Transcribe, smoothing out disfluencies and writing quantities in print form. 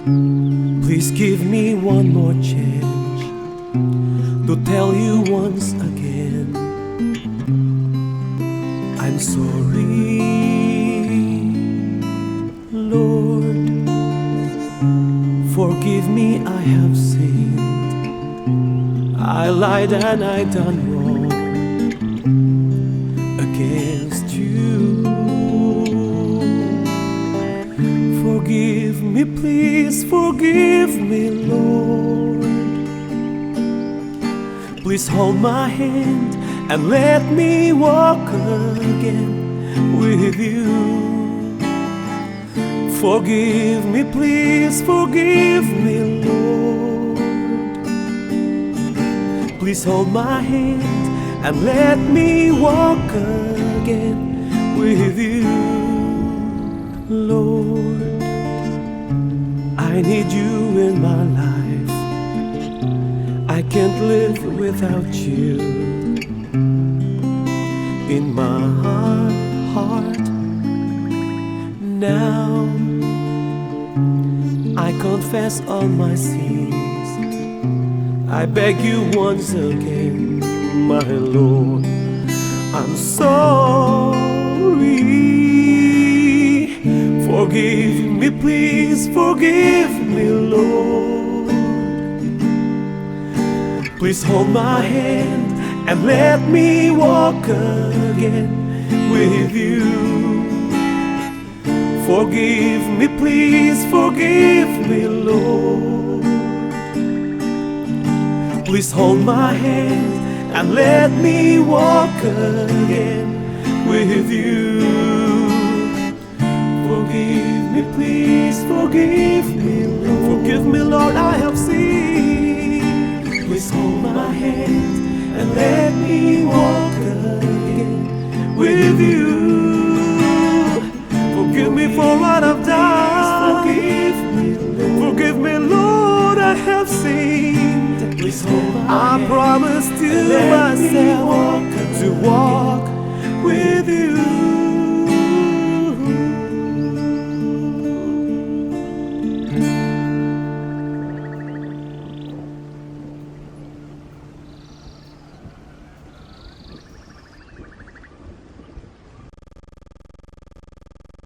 Please give me one more chance to tell you once again, I'm sorry, Lord. Forgive me, I have sinned. I lied and I done wrong against you. Forgive me, please forgive me, Lord. Please hold my hand and let me walk again with you. Forgive me, please forgive me, Lord. Please hold my hand and let me walk again with you, Lord. I need you in my life. I can't live without you. In my heart now, I confess all my sins. I beg you once again, my Lord, I'm sorry. Forgive me, please forgive me, Lord. Please hold my hand and let me walk again with you. Forgive me, please forgive me, Lord. Please hold my hand and let me walk again with you. Forgive me, please forgive me, Lord. Forgive me, Lord, I have sinned. Please hold my hand and let me walk again with you. Forgive me for what I've done. Forgive me, Lord. Forgive me, Lord, I have sinned. Please hold my hand. I promise to myself to walk with you.